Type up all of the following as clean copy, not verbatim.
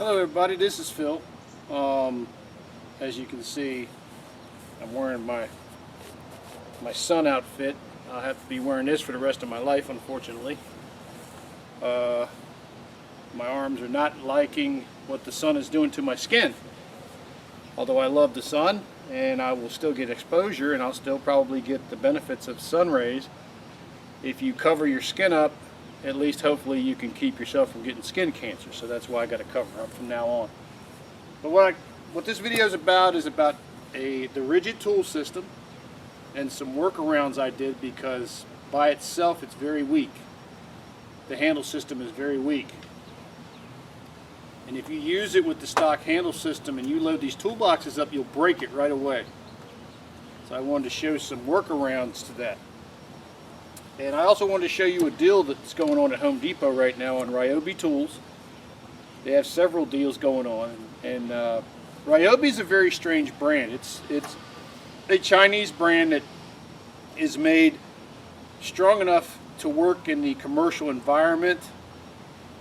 Hello everybody, this is Phil. As you can see, I'm wearing my sun outfit. I'll have to be wearing this for the rest of my life, unfortunately. My arms are not liking what the sun is doing to my skin. Although I love the sun and I will still get exposure and I'll still probably get the benefits of sun rays. If you cover your skin up, at least hopefully you can keep yourself from getting skin cancer. So that's why I got to cover up from now on. But what this video is about the rigid tool system and some workarounds I did, because by itself it's very weak. The handle system is very weak. And if you use it with the stock handle system and you load these toolboxes up, you'll break it right away. So I wanted to show some workarounds to that. And I also wanted to show you a deal that's going on at Home Depot right now on Ryobi tools. They have several deals going on, and Ryobi is a very strange brand. It's a Chinese brand that is made strong enough to work in the commercial environment.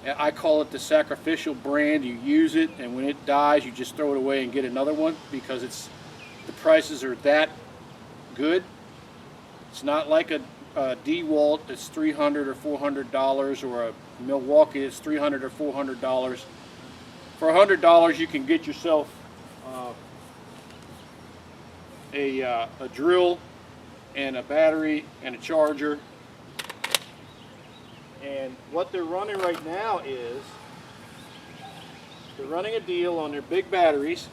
I call it the sacrificial brand. You use it, and when it dies, you just throw it away and get another one, because the prices are that good. It's not like a DeWalt that's $300 or $400, or a Milwaukee that's $300 or $400. For $100 you can get yourself a drill and a battery and a charger. And what they're running right now is they're running a deal on their big batteries.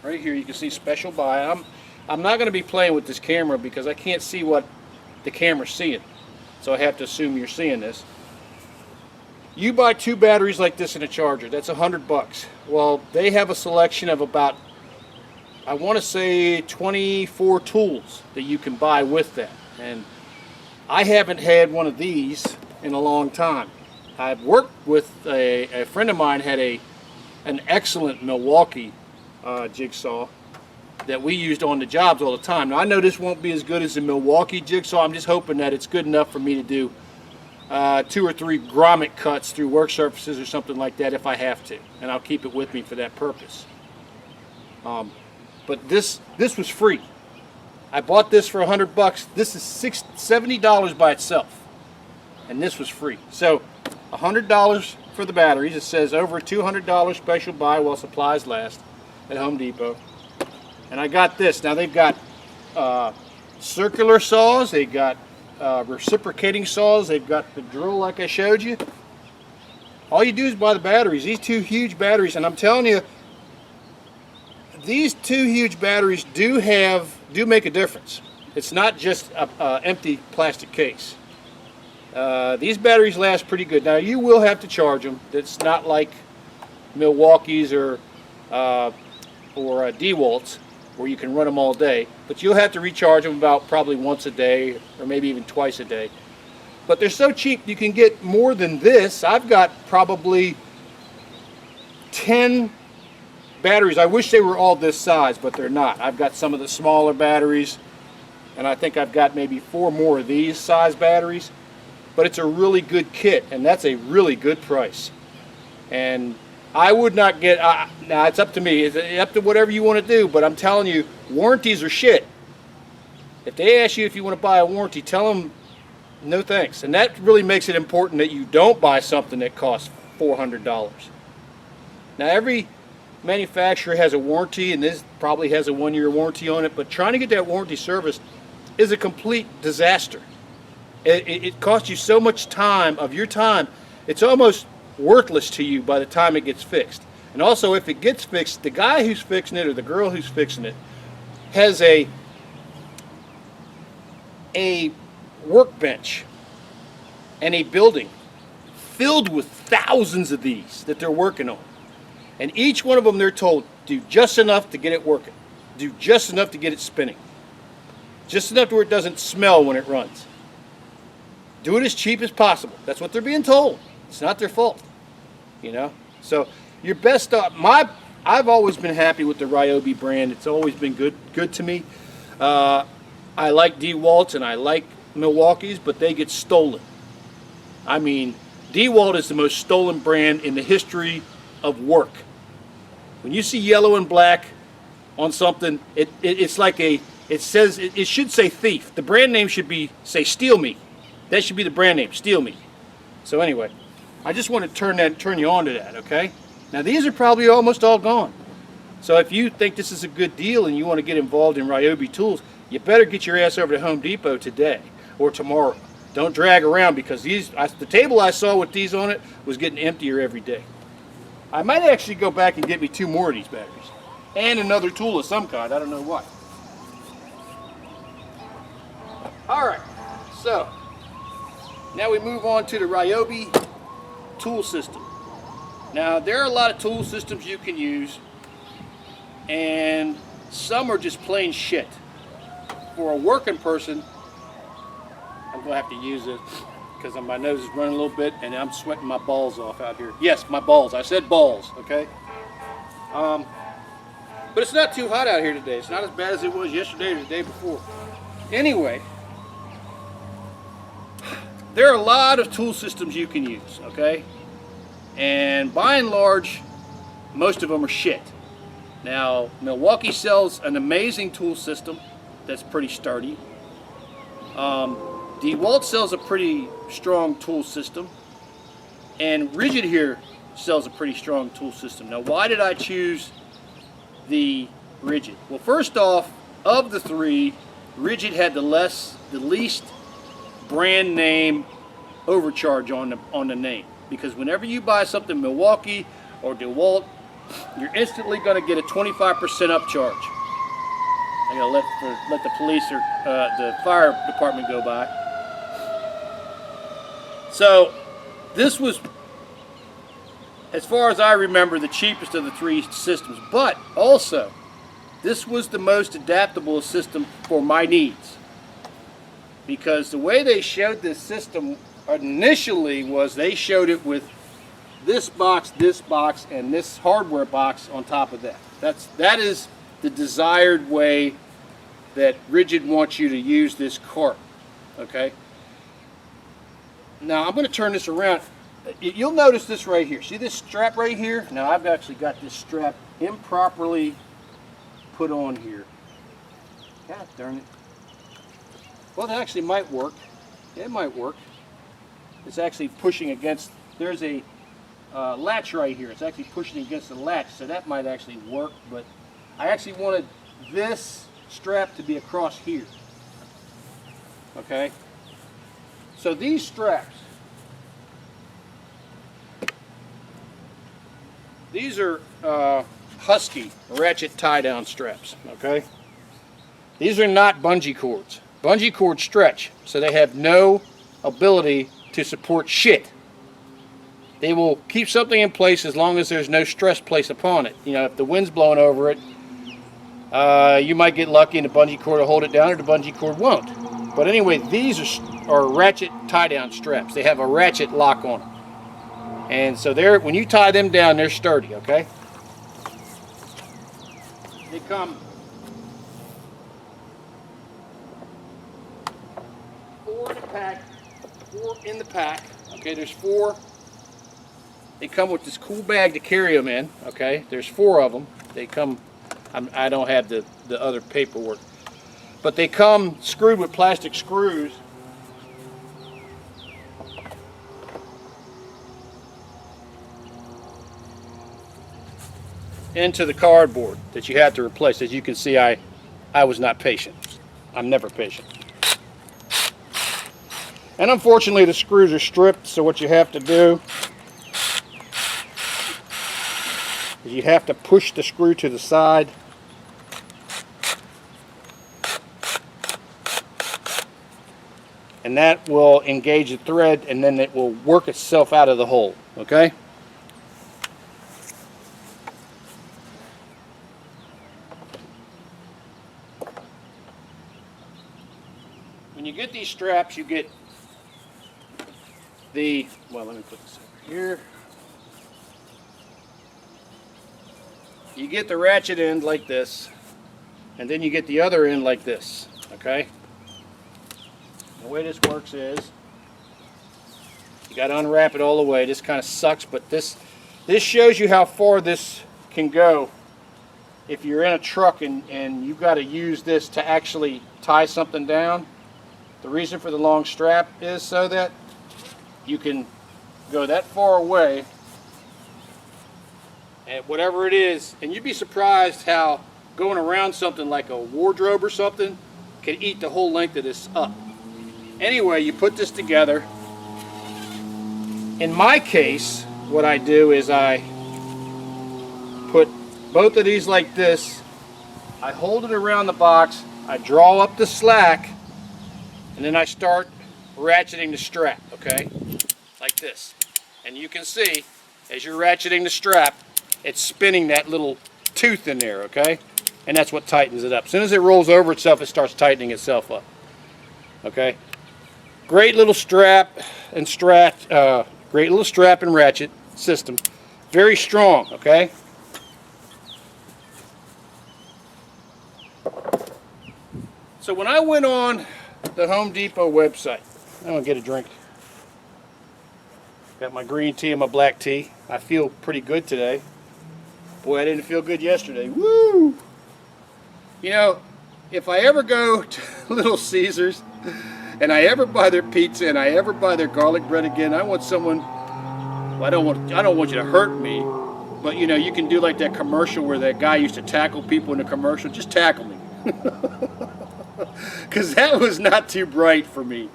Right here you can see special buy. I'm not going to be playing with this camera because I can't see what the camera's seeing, so I have to assume you're seeing this. You buy 2 batteries like this and a charger, that's $100. Well, they have a selection of about, I want to say, 24 tools that you can buy with that. And I haven't had one of these in a long time. I've worked with a friend of mine had an excellent Milwaukee jigsaw that we used on the jobs all the time. Now I know this won't be as good as the Milwaukee jigsaw. I'm just hoping that it's good enough for me to do 2 or 3 grommet cuts through work surfaces or something like that if I have to, and I'll keep it with me for that purpose. But this was free. I bought this for $100. This is $70 by itself, and this was free. So $100 for the batteries. It says over $200 special buy while supplies last at Home Depot. And I got this. Now they've got circular saws, they've got reciprocating saws, they've got the drill like I showed you. All you do is buy the batteries, these 2 huge batteries, and I'm telling you, these 2 huge batteries do make a difference. It's not just a empty plastic case. These batteries last pretty good. Now you will have to charge them. It's not like Milwaukee's or DeWalt's, where you can run them all day, but you'll have to recharge them about probably once a day or maybe even twice a day. But they're so cheap you can get more than this. I've got probably 10 batteries. I wish they were all this size, but they're not. I've got some of the smaller batteries, and I think I've got maybe 4 more of these size batteries. But it's a really good kit, and that's a really good price. And I would not get, now it's up to me, it's up to whatever you want to do, but I'm telling you, warranties are shit. If they ask you if you want to buy a warranty, tell them no thanks. And that really makes it important that you don't buy something that costs $400. Now every manufacturer has a warranty, and this probably has a 1-year warranty on it, but trying to get that warranty service is a complete disaster. It costs you so much time of your time, it's almost worthless to you by the time it gets fixed. And also, if it gets fixed, the guy who's fixing it or the girl who's fixing it has a workbench and a building filled with thousands of these that they're working on. And each one of them, they're told, do just enough to get it working, do just enough to get it spinning, just enough to where it doesn't smell when it runs. Do it as cheap as possible. That's what they're being told. It's not their fault, you know. So your best I've always been happy with the Ryobi brand. It's always been good to me. I like DeWalt's and I like Milwaukee's, but they get stolen. I mean, DeWalt is the most stolen brand in the history of work. When you see yellow and black on something, it's like it should say thief. The brand name should say steal me. That should be the brand name, steal me. So anyway, I just want to turn you on to that, okay? Now these are probably almost all gone. So if you think this is a good deal and you want to get involved in Ryobi tools, you better get your ass over to Home Depot today or tomorrow. Don't drag around, because the table I saw with these on it was getting emptier every day. I might actually go back and get me 2 more of these batteries. And another tool of some kind, I don't know what. Alright, so now we move on to the Ryobi tool system. Now there are a lot of tool systems you can use, and some are just plain shit. For a working person, I'm going to have to use it because my nose is running a little bit and I'm sweating my balls off out here. Yes, my balls. I said balls, okay? But it's not too hot out here today. It's not as bad as it was yesterday or the day before. Anyway, there are a lot of tool systems you can use, okay? And by and large, most of them are shit. Now, Milwaukee sells an amazing tool system that's pretty sturdy. DeWalt sells a pretty strong tool system, and Rigid here sells a pretty strong tool system. Now, why did I choose the Rigid? Well, first off, of the 3, Rigid had the least brand name overcharge on the name, because whenever you buy something Milwaukee or DeWalt, you're instantly going to get a 25% upcharge. I gotta let the police or the fire department go by. So this was, as far as I remember, the cheapest of the 3 systems, but also this was the most adaptable system for my needs, because the way they showed this system initially was they showed it with this box, and this hardware box on top of that. That is the desired way that Rigid wants you to use this cart, okay? Now I'm going to turn this around. You'll notice this right here. See this strap right here? Now I've actually got this strap improperly put on here. God darn it. Well, it actually might work. It might work. It's actually pushing against, there's a latch right here. It's actually pushing against the latch, so that might actually work, but I actually wanted this strap to be across here. Okay? So these straps, these are Husky ratchet tie-down straps, okay? These are not bungee cords. Bungee cords stretch, so they have no ability to support shit. They will keep something in place as long as there's no stress placed upon it. You know, if the wind's blowing over it, you might get lucky and the bungee cord will hold it down, or the bungee cord won't. But anyway, these are ratchet tie-down straps. They have a ratchet lock on them. And so when you tie them down, they're sturdy, okay? They come 4 in the pack. Okay, there's 4. They come with this cool bag to carry them in, okay? There's 4 of them. They come, I don't have the other paperwork, but they come screwed with plastic screws. Into the cardboard that you have to replace. As you can see, I was not patient. I'm never patient. And unfortunately the screws are stripped, so what you have to do is you have to push the screw to the side. And that will engage the thread, and then it will work itself out of the hole, okay? When you get these straps, you get the, well, let me put this over here. You get the ratchet end like this, and then you get the other end like this, okay? The way this works is, you got to unwrap it all the way. This kind of sucks, but this This shows you how far this can go if you're in a truck and you've got to use this to actually tie something down. The reason for the long strap is so that you can go that far away at whatever it is, and you'd be surprised how going around something like a wardrobe or something can eat the whole length of this up. Anyway, you put this together. In my case, what I do is I put both of these like this. I hold it around the box, I draw up the slack, and then I start ratcheting the strap, okay? Like this. And you can see, as you're ratcheting the strap, it's spinning that little tooth in there, okay? And that's what tightens it up. As soon as it rolls over itself, it starts tightening itself up, okay? Great little strap and ratchet system. Very strong, okay? So when I went on the Home Depot website, I'm gonna get a drink. Got my green tea and my black tea. I feel pretty good today. Boy, I didn't feel good yesterday. Woo! You know, if I ever go to Little Caesars and I ever buy their pizza and I ever buy their garlic bread again, I want someone, well, I don't want you to hurt me, but you know, you can do like that commercial where that guy used to tackle people in the commercial. Just tackle me. Because that was not too bright for me.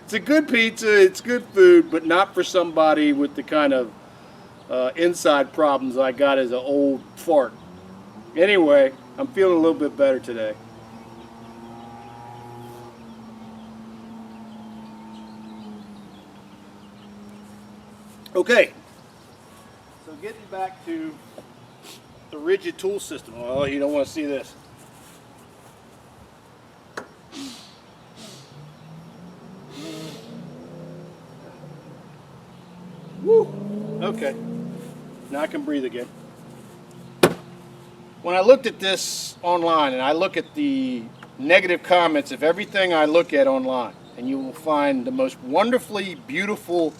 It's a good pizza, it's good food, but not for somebody with the kind of inside problems I got as an old fart. Anyway, I'm feeling a little bit better today. Okay, so getting back to the rigid tool system. Oh, you don't want to see this. Woo! Okay, now I can breathe again. When I looked at this online, and I look at the negative comments of everything I look at online, and you will find the most wonderfully beautiful,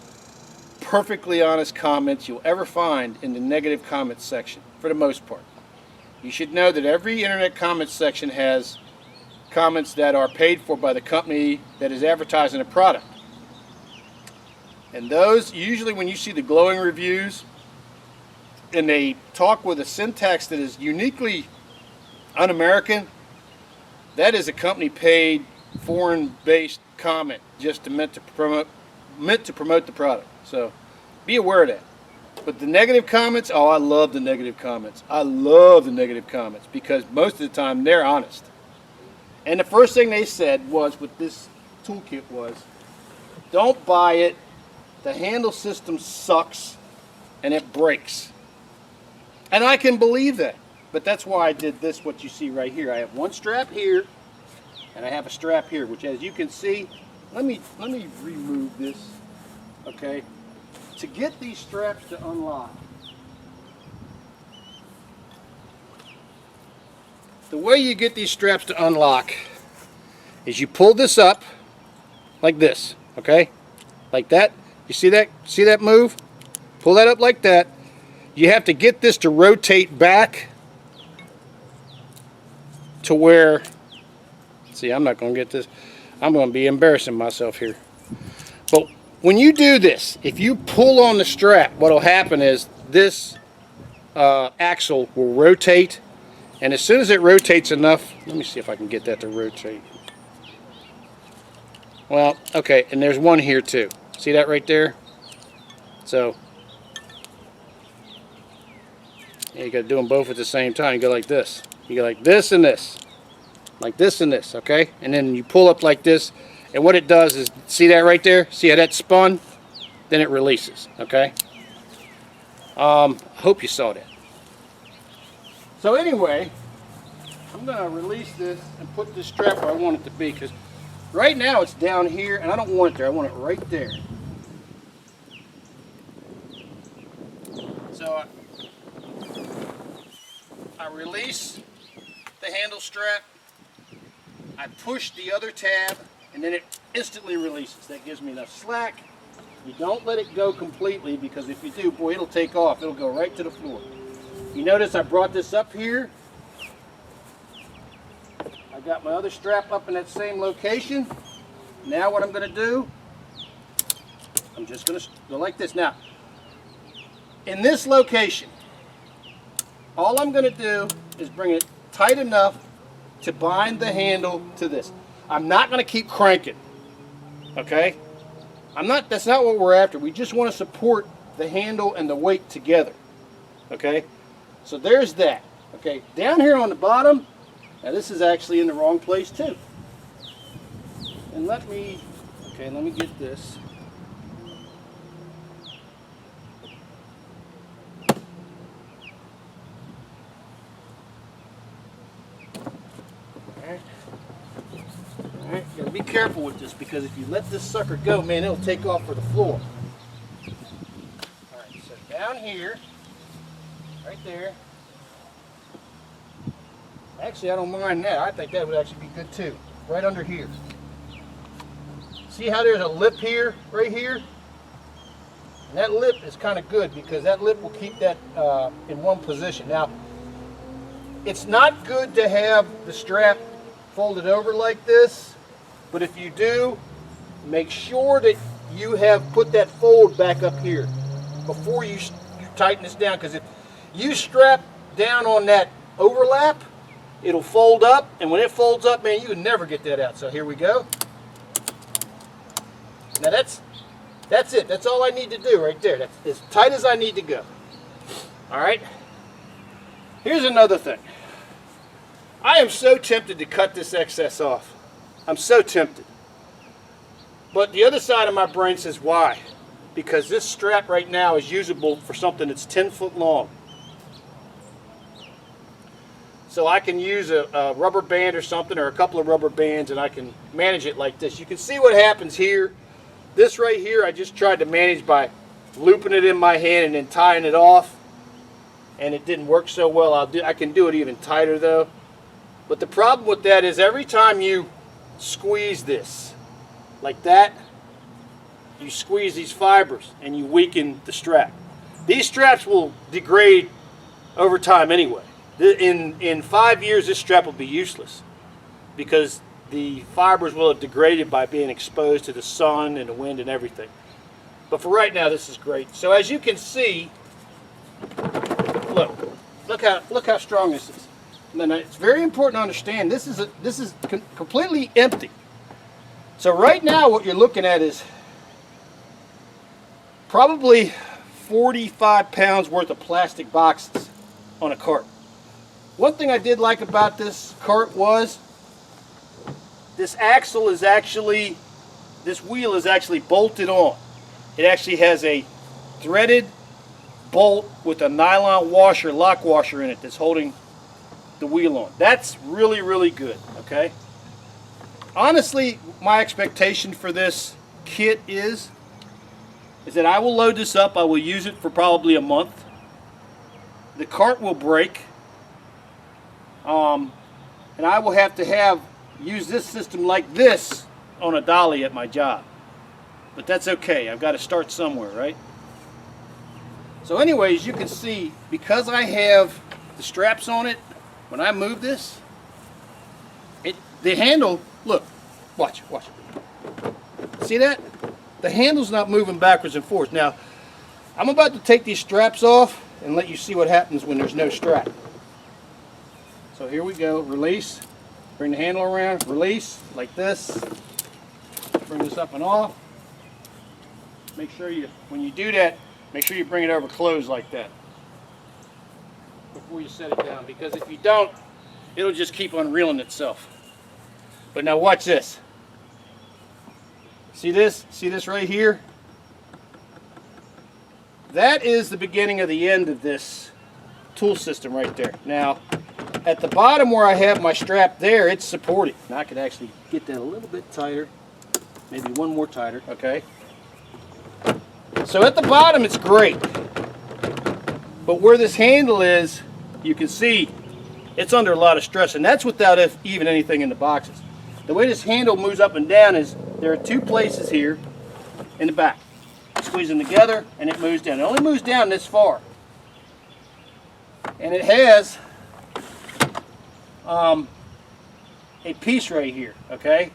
perfectly honest comments you'll ever find in the negative comments section, for the most part. You should know that every internet comments section has comments that are paid for by the company that is advertising a product. And those, usually when you see the glowing reviews, and they talk with a syntax that is uniquely un-American, that is a company paid, foreign-based comment just meant to promote the product. So be aware of that. But the negative comments, oh, I love the negative comments. I love the negative comments because most of the time they're honest. And the first thing they said was, with this toolkit, was, don't buy it. The handle system sucks and it breaks. And I can believe that. But that's why I did this, what you see right here. I have one strap here and I have a strap here, which, as you can see, let me remove this, okay? To get these straps to unlock, the way you get these straps to unlock is you pull this up like this, okay? Like that. You see that? See that move? Pull that up like that. You have to get this to rotate back to where, see, I'm not going to get this. I'm going to be embarrassing myself here. But when you do this, if you pull on the strap, what will happen is this axle will rotate, and as soon as it rotates enough, let me see if I can get that to rotate. Well, okay, and there's one here too. See that right there? So, yeah, you got to do them both at the same time. You go like this. You go like this and this. Like this and this, okay? And then you pull up like this, and what it does is, see that right there? See how that spun? Then it releases, okay? I hope you saw that. So anyway, I'm going to release this and put this strap where I want it to be, because right now it's down here, and I don't want it there. I want it right there. So I release the handle strap, I push the other tab, and then it instantly releases. That gives me enough slack You don't let it go completely, because if you do, boy, it'll take off. It'll go right to the floor. You notice I brought this up here. I got my other strap up in that same location. Now what I'm going to do, I'm just going to go like this. Now, in this location, all I'm going to do is bring it tight enough to bind the handle to this. I'm not going to keep cranking, okay? That's not what we're after. We just want to support the handle and the weight together, okay? So there's that, okay? Down here on the bottom, now this is actually in the wrong place too. And let me get this. Alright, gotta be careful with this, because if you let this sucker go, man, it'll take off for the floor. Alright, so down here, right there. Actually, I don't mind that. I think that would actually be good too. Right under here. See how there's a lip here, right here? And that lip is kind of good, because that lip will keep that in one position. Now, it's not good to have the strap folded over like this, but if you do, make sure that you have put that fold back up here before you tighten this down, because if you strap down on that overlap, it'll fold up, and when it folds up, man, you can never get that out. So here we go. Now that's it. That's all I need to do right there. That's as tight as I need to go. All right. Here's another thing. I am so tempted to cut this excess off. I'm so tempted. But the other side of my brain says, why? Because this strap right now is usable for something that's 10 foot long. So I can use a rubber band or something, or a couple of rubber bands, and I can manage it like this. You can see what happens here. This right here, I just tried to manage by looping it in my hand and then tying it off, and it didn't work so well. I can do it even tighter though. But the problem with that is every time you squeeze this like that, you squeeze these fibers and you weaken the strap. These straps will degrade over time anyway. In 5 years, this strap will be useless, because the fibers will have degraded by being exposed to the sun and the wind and everything. But for right now, this is great. So as you can see, look how strong this is. And then it's very important to understand this is completely empty. So right now, what you're looking at is probably 45 pounds worth of plastic boxes on a cart. One thing I did like about this cart was this wheel is actually bolted on. It actually has a threaded bolt with a nylon washer, lock washer in it, that's holding the wheel on. That's really, really good, okay? Honestly, my expectation for this kit is that I will load this up. I will use it for probably a month. The cart will break. And I will have to use this system like this on a dolly at my job. But that's okay. I've got to start somewhere, right? So anyways, you can see, because I have the straps on it, when I move this, the handle, look, watch. See that? The handle's not moving backwards and forwards. Now, I'm about to take these straps off and let you see what happens when there's no strap. So here we go, release, bring the handle around, release, like this, bring this up and off. Make sure when you do that, make sure you bring it over close like that before you set it down, because if you don't, it'll just keep unreeling itself. But now watch this. See this? See this right here? That is the beginning of the end of this tool system right there. Now, at the bottom where I have my strap there, it's supported. Now I could actually get that a little bit tighter, maybe one more tighter, okay? So at the bottom it's great. But where this handle is, you can see it's under a lot of stress, and that's without even anything in the boxes. The way this handle moves up and down is there are two places here in the back. squeeze them together, and it moves down. It only moves down this far. And it has a piece right here, okay?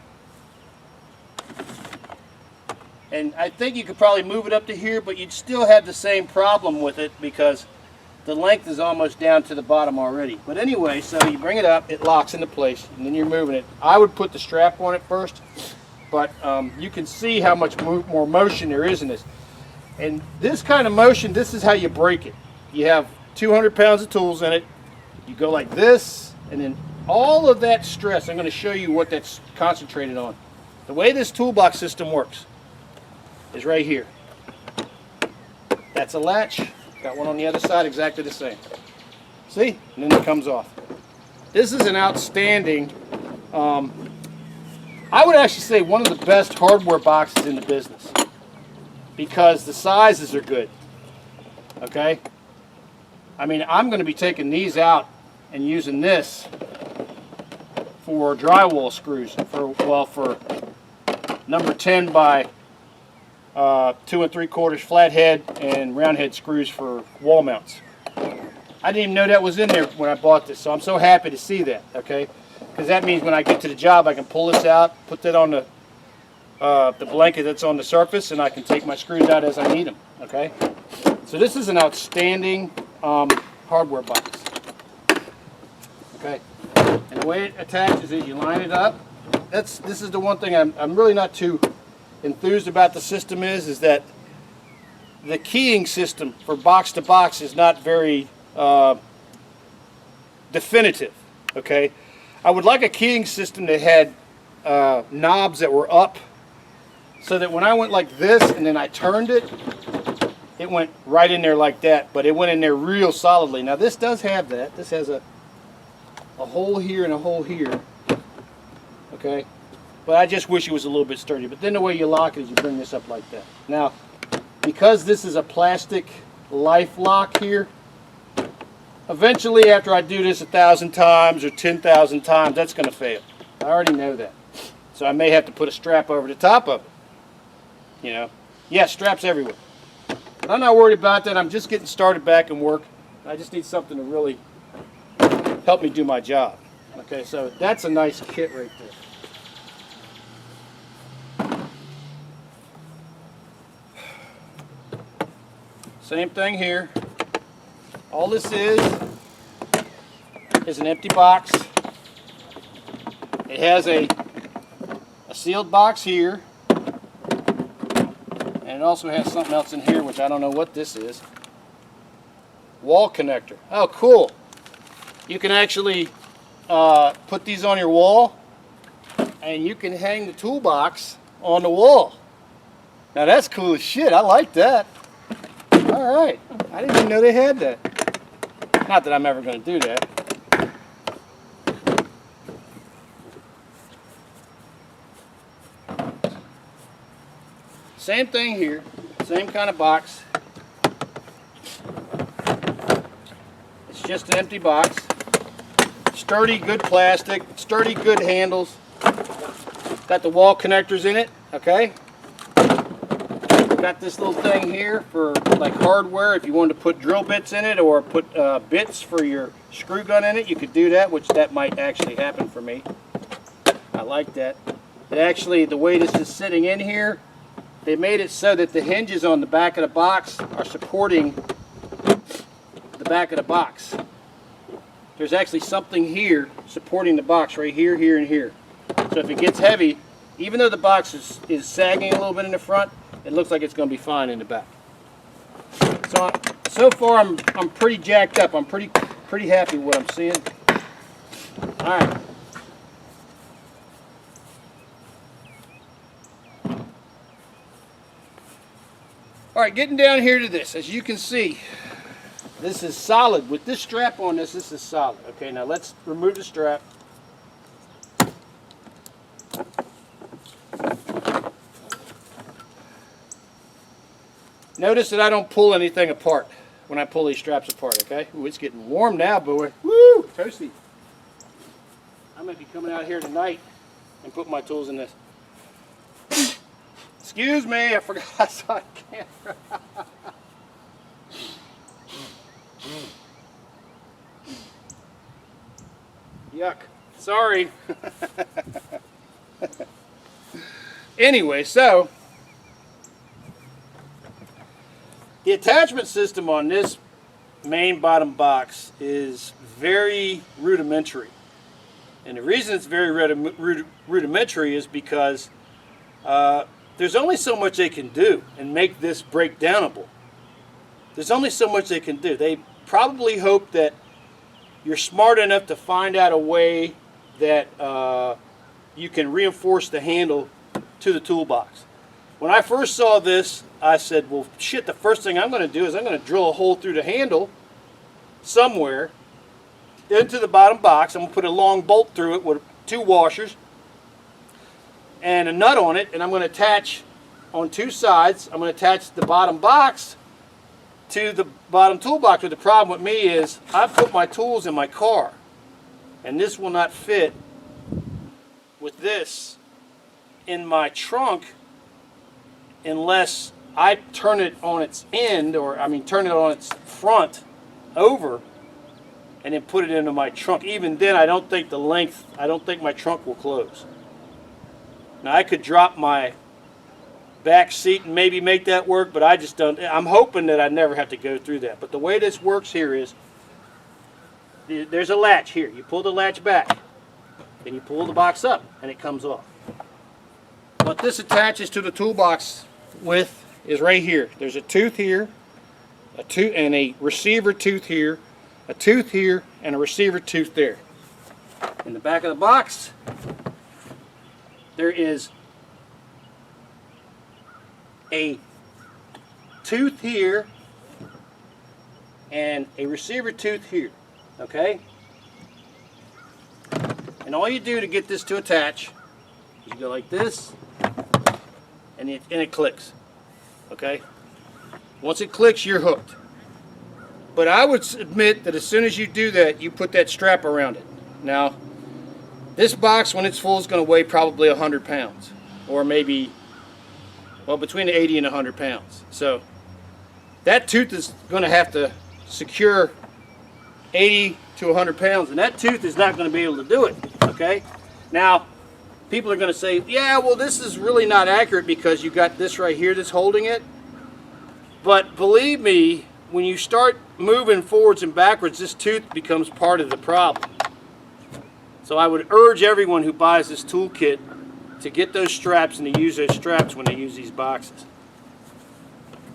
And I think you could probably move it up to here, but you'd still have the same problem with it because the length is almost down to the bottom already. But anyway, so you bring it up, it locks into place, and then you're moving it. I would put the strap on it first, but you can see how much more motion there is in this. And this kind of motion, this is how you break it. You have 200 pounds of tools in it. You go like this, and then all of that stress, I'm going to show you what that's concentrated on. The way this toolbox system works is right here. That's a latch. Got one on the other side exactly the same. See? And then it comes off. This is an outstanding, I would actually say one of the best hardware boxes in the business because the sizes are good. Okay? I mean, I'm going to be taking these out and using this for drywall screws for number 10 by 2 3/4 flathead and round head screws for wall mounts. I didn't even know that was in there when I bought this, so I'm so happy to see that, okay? Because that means when I get to the job, I can pull this out, put that on the blanket that's on the surface, and I can take my screws out as I need them, okay? So this is an outstanding hardware box, okay? And the way it attaches is you line it up. This is the one thing I'm really not too enthused about the system is that the keying system for box to box is not very definitive, okay? I would like a keying system that had knobs that were up so that when I went like this and then I turned it, it went right in there like that, but it went in there real solidly. Now this does have that. This has a hole here and a hole here, okay? But I just wish it was a little bit sturdier. But then the way you lock it is you bring this up like that. Now, because this is a plastic life lock here, eventually after I do this 1,000 times or 10,000 times, that's going to fail. I already know that. So I may have to put a strap over the top of it. You know? Yeah, straps everywhere. But I'm not worried about that. I'm just getting started back in work. I just need something to really help me do my job. Okay, so that's a nice kit right there. Same thing here. All this is an empty box. It has a sealed box here. And it also has something else in here, which I don't know what this is. Wall connector. Oh, cool. You can actually put these on your wall, and you can hang the toolbox on the wall. Now that's cool as shit. I like that. Alright, I didn't even know they had that. Not that I'm ever going to do that. Same thing here, same kind of box. It's just an empty box. Sturdy, good plastic, sturdy, good handles. Got the wall connectors in it, okay? Got this little thing here for like hardware. If you wanted to put drill bits in it or put bits for your screw gun in it, you could do that, which that might actually happen for me. I like that. It actually, the way this is sitting in here, they made it so that the hinges on the back of the box are supporting the back of the box. There's actually something here supporting the box right here, here, and here. So if it gets heavy, even though the box is sagging a little bit in the front, it looks like it's going to be fine in the back. So far I'm pretty jacked up. I'm pretty happy with what I'm seeing. All right. All right, getting down here to this. As you can see, this is solid. With this strap on this is solid. Okay, now let's remove the strap. Notice that I don't pull anything apart when I pull these straps apart, okay? Ooh, it's getting warm now, boy. Woo! Toasty. I might be coming out here tonight and putting my tools in this. Excuse me, I forgot I saw the camera. Yuck. Sorry. Anyway, so the attachment system on this main bottom box is very rudimentary. And the reason it's very rudimentary is because there's only so much they can do and make this breakdownable. There's only so much they can do. They probably hope that you're smart enough to find out a way that you can reinforce the handle to the toolbox. When I first saw this, I said, well, shit, the first thing I'm going to do is I'm going to drill a hole through the handle somewhere into the bottom box. I'm going to put a long bolt through it with 2 washers and a nut on it, and I'm going to attach on 2 sides. I'm going to attach the bottom box to the bottom toolbox. But the problem with me is I put my tools in my car, and this will not fit with this in my trunk unless I turn it on its end, or I mean turn it on its front over and then put it into my trunk. Even then, I don't think my trunk will close. Now I could drop my back seat and maybe make that work, but I just don't. I'm hoping that I never have to go through that. But the way this works here is there's a latch here. You pull the latch back, then you pull the box up and it comes off. What this attaches to the toolbox with is right here. There's a tooth here, and a receiver tooth here, a tooth here, and a receiver tooth there. In the back of the box, there is a tooth here and a receiver tooth here. Okay? And all you do to get this to attach is you go like this, and it clicks. Okay? Once it clicks, you're hooked. But I would admit that as soon as you do that, you put that strap around it. Now, this box, when it's full, is going to weigh probably 100 pounds. Or maybe, well, between 80 and 100 pounds. So, that tooth is going to have to secure 80 to 100 pounds. And that tooth is not going to be able to do it. Okay? Now, people are going to say, yeah, well, this is really not accurate because you got this right here that's holding it. But believe me, when you start moving forwards and backwards, this tooth becomes part of the problem. So I would urge everyone who buys this toolkit to get those straps and to use those straps when they use these boxes.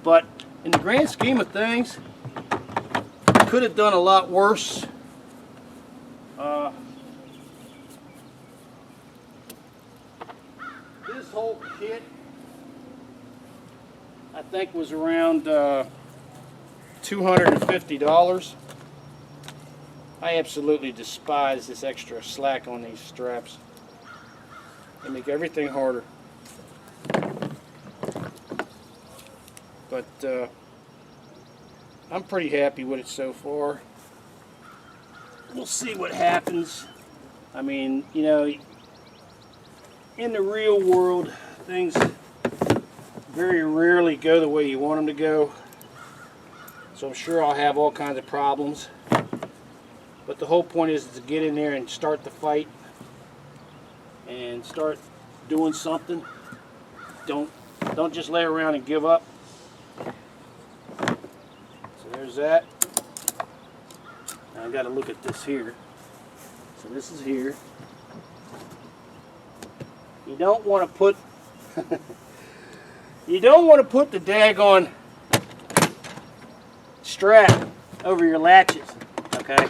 But in the grand scheme of things, I could have done a lot worse. This whole kit, I think, was around $250. I absolutely despise this extra slack on these straps. They make everything harder. But I'm pretty happy with it so far. We'll see what happens. I mean, you know, in the real world, things very rarely go the way you want them to go. So I'm sure I'll have all kinds of problems. But the whole point is to get in there and start the fight and start doing something. Don't just lay around and give up. So there's that. Now I got to look at this here. So this is here. You don't want to put you don't want to put the daggone strap over your latches, okay?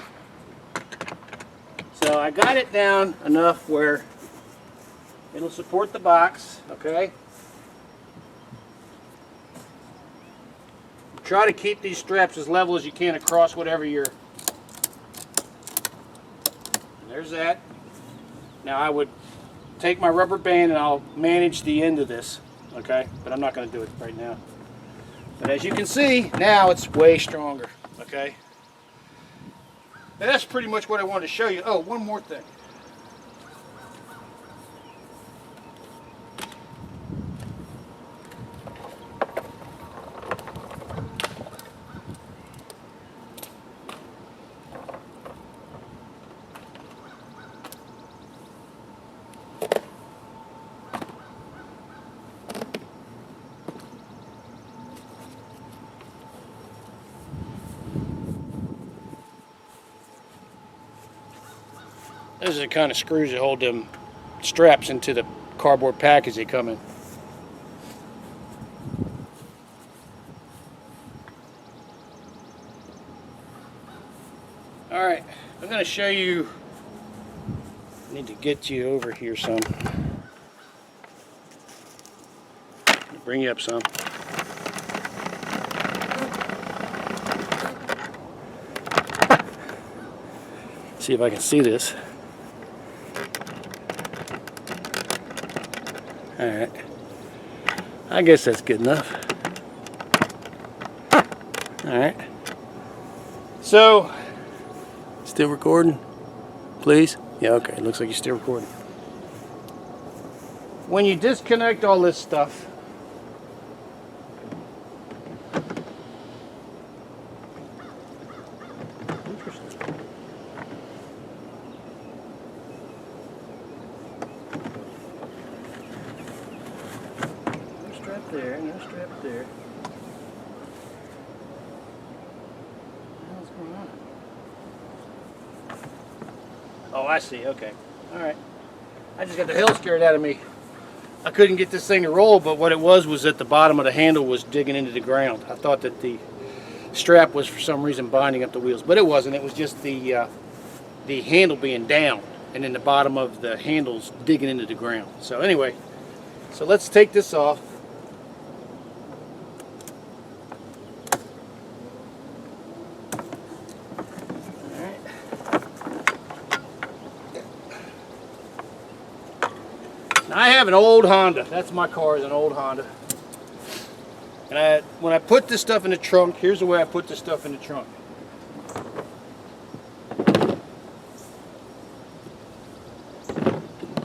So I got it down enough where it'll support the box, okay? Try to keep these straps as level as you can across whatever you're... There's that. Now I would take my rubber band and I'll manage the end of this, okay? But I'm not going to do it right now. But as you can see, now it's way stronger, okay? And that's pretty much what I wanted to show you. Oh, one more thing. Those are the kind of screws that hold them straps into the cardboard package they come in. Alright, I'm going to show you, I need to get you over here some. Bring you up some. See if I can see this. Alright. I guess that's good enough. Alright. So, still recording? Please? Yeah, okay. Looks like you're still recording. When you disconnect all this stuff, there, and there's a strap there. What's going on? Oh, I see. Okay. Alright. I just got the hell scared out of me. I couldn't get this thing to roll, but what it was that the bottom of the handle was digging into the ground. I thought that the strap was for some reason binding up the wheels, but it wasn't. It was just the handle being down, and then the bottom of the handle's digging into the ground. So anyway, so let's take this off. I have an old Honda. That's my car, is an old Honda. And when I put this stuff in the trunk, here's the way I put this stuff in the trunk.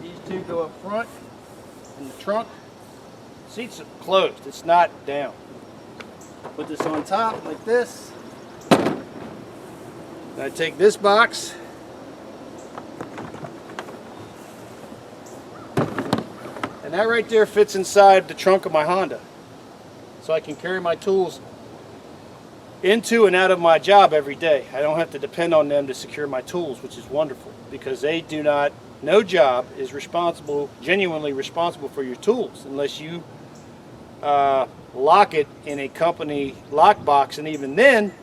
These two go up front in the trunk. Seats are closed. It's not down. Put this on top like this. Then I take this box. And that right there fits inside the trunk of my Honda. So I can carry my tools into and out of my job every day. I don't have to depend on them to secure my tools, which is wonderful, because they do not, no job is responsible, genuinely responsible for your tools unless you lock it in a company lockbox, and even then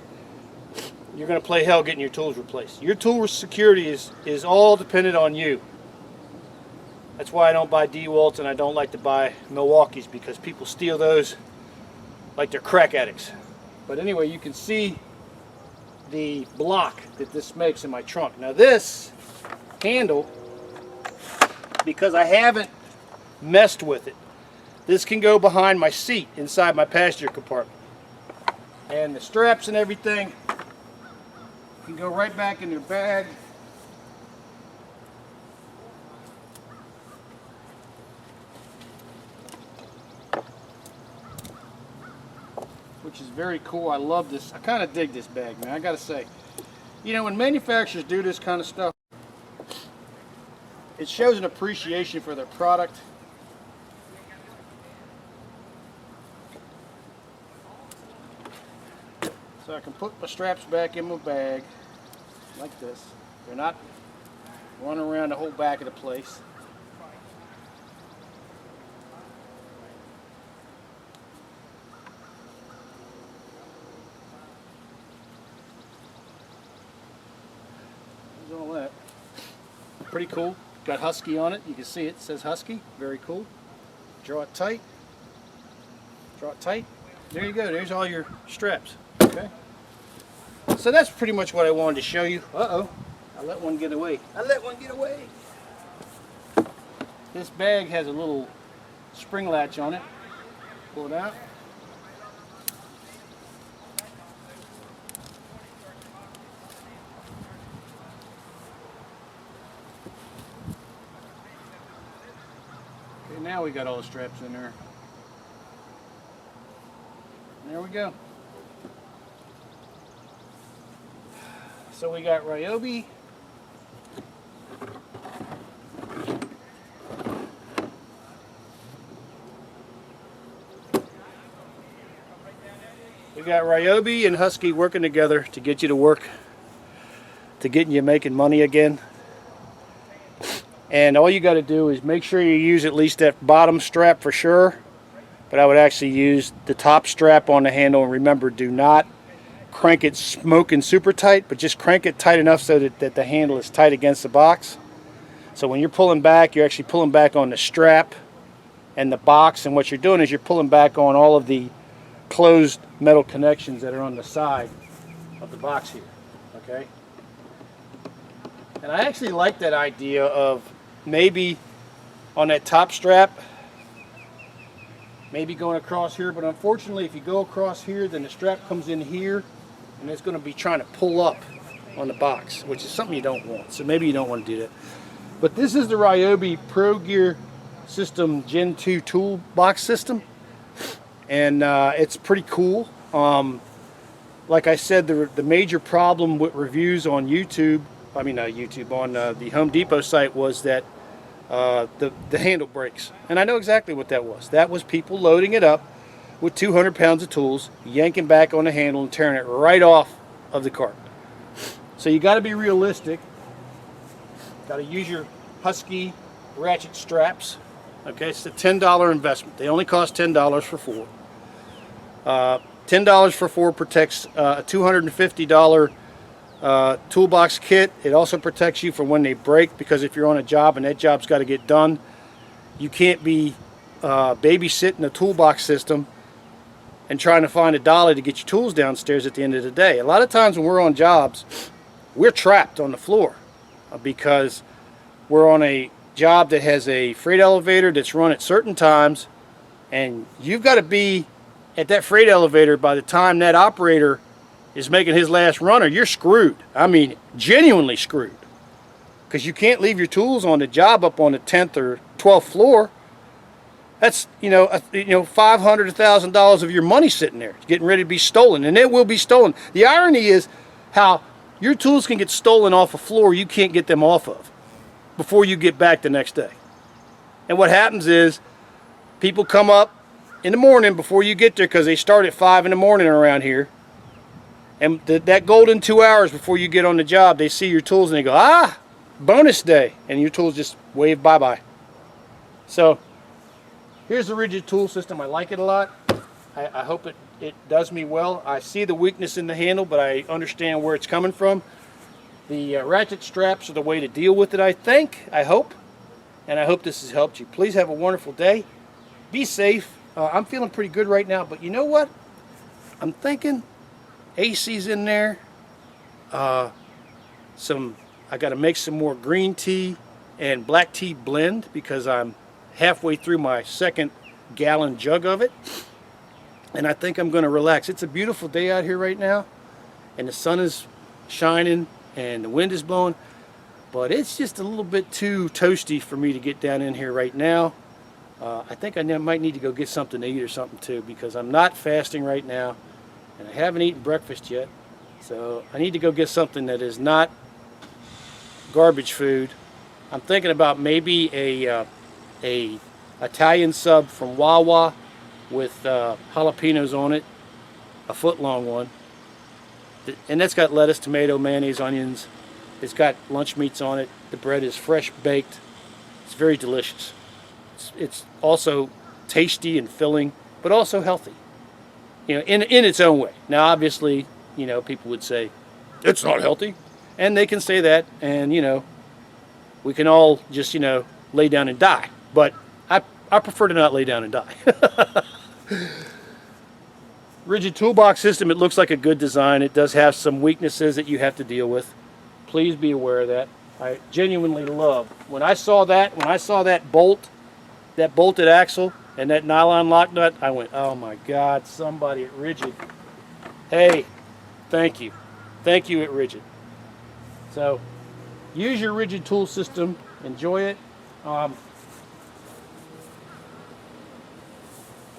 you're going to play hell getting your tools replaced. Your tool security is all dependent on you. That's why I don't buy DeWalt's and I don't like to buy Milwaukee's, because people steal those like they're crack addicts. But anyway, you can see the block that this makes in my trunk. Now this handle, because I haven't messed with it, this can go behind my seat inside my passenger compartment. And the straps and everything can go right back in your bag. Which is very cool. I love this. I kind of dig this bag, man. I gotta say, you know, when manufacturers do this kind of stuff, it shows an appreciation for their product. So I can put my straps back in my bag like this. They're not running around the whole back of the place. All that. Pretty cool. Got Husky on it. You can see it. It says Husky. Very cool. Draw it tight. Draw it tight. There you go. There's all your straps. Okay. So that's pretty much what I wanted to show you. Uh-oh. I let one get away. I let one get away. This bag has a little spring latch on it. Pull it out. Now we got all the straps in there. There we go. So we got Ryobi. We got Ryobi and Husky working together to get you to work, to getting you making money again. And all you got to do is make sure you use at least that bottom strap for sure. But I would actually use the top strap on the handle, and remember, do not crank it smoking super tight, but just crank it tight enough so that the handle is tight against the box. So when you're pulling back, you're actually pulling back on the strap and the box, and what you're doing is you're pulling back on all of the closed metal connections that are on the side of the box here, okay? And I actually like that idea of maybe on that top strap, maybe going across here, but unfortunately if you go across here, then the strap comes in here and it's going to be trying to pull up on the box, which is something you don't want. So maybe you don't want to do that. But this is the Ryobi Pro Gear System Gen 2 toolbox system, and it's pretty cool. Like I said, the major problem with reviews on YouTube, I mean not YouTube, on the Home Depot site was that the handle breaks. And I know exactly what that was. That was people loading it up with 200 pounds of tools, yanking back on the handle and tearing it right off of the cart. So you got to be realistic. Got to use your Husky ratchet straps. Okay, it's a $10 investment. They only cost $10 for 4. $10 for 4 protects a $250 toolbox kit. It also protects you from when they break, because if you're on a job and that job's got to get done, you can't be babysitting a toolbox system and trying to find a dolly to get your tools downstairs at the end of the day. A lot of times when we're on jobs, we're trapped on the floor because we're on a job that has a freight elevator that's run at certain times, and you've got to be at that freight elevator by the time that operator is making his last run, or you're screwed. I mean, genuinely screwed, because you can't leave your tools on the job up on the 10th or 12th floor. That's $500, $1,000 of your money sitting there getting ready to be stolen, and it will be stolen. The irony is how your tools can get stolen off a floor you can't get them off of before you get back the next day. And what happens is people come up in the morning before you get there, because they start at 5 in the morning around here, and that golden 2 hours before you get on the job, they see your tools and they go, ah, bonus day, and your tools just wave bye-bye. So here's the rigid tool system. I like it a lot. I hope it does me well. I see the weakness in the handle, but I understand where it's coming from. The ratchet straps are the way to deal with it, I hope. And I hope this has helped you. Please have a wonderful day. Be safe. I'm feeling pretty good right now, but you know what? I'm thinking AC's in there. I got to make some more green tea and black tea blend, because I'm halfway through my 2nd gallon jug of it. And I think I'm going to relax. It's a beautiful day out here right now, and the sun is shining and the wind is blowing, but it's just a little bit too toasty for me to get down in here right now. I think I might need to go get something to eat or something too, because I'm not fasting right now and I haven't eaten breakfast yet. So I need to go get something that is not garbage food. I'm thinking about maybe a Italian sub from Wawa with jalapenos on it, a foot-long one. And that's got lettuce, tomato, mayonnaise, onions. It's got lunch meats on it. The bread is fresh baked. It's very delicious. It's also tasty and filling, but also healthy, in its own way. Now, obviously, people would say it's not healthy, and they can say that, and we can all just lay down and die. But I prefer to not lay down and die. Rigid toolbox system, it looks like a good design. It does have some weaknesses that you have to deal with. Please be aware of that. I genuinely love, when I saw that bolt, that bolted axle and that nylon lock nut, I went, oh my God, somebody at Rigid. Hey, thank you. Thank you at Rigid. So use your Rigid tool system. Enjoy it.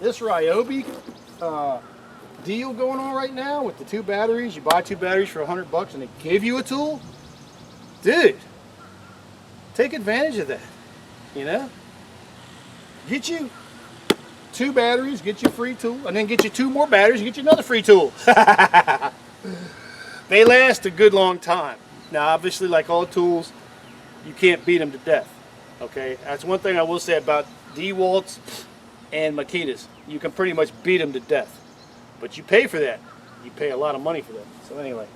This Ryobi deal going on right now with the 2 batteries. You buy 2 batteries for $100 and they give you a tool. Dude, take advantage of that. Get you 2 batteries, get you a free tool, and then get you 2 more batteries and get you another free tool. They last a good long time. Now obviously, like all tools, you can't beat them to death. Okay, that's one thing I will say about DeWalt's and Makitas. You can pretty much beat them to death, but you pay for that. You pay a lot of money for that. So anyway,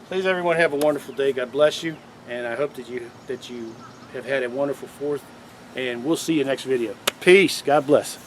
please everyone have a wonderful day. God bless you, and I hope that you have had a wonderful 4th. And we'll see you next video. Peace. God bless.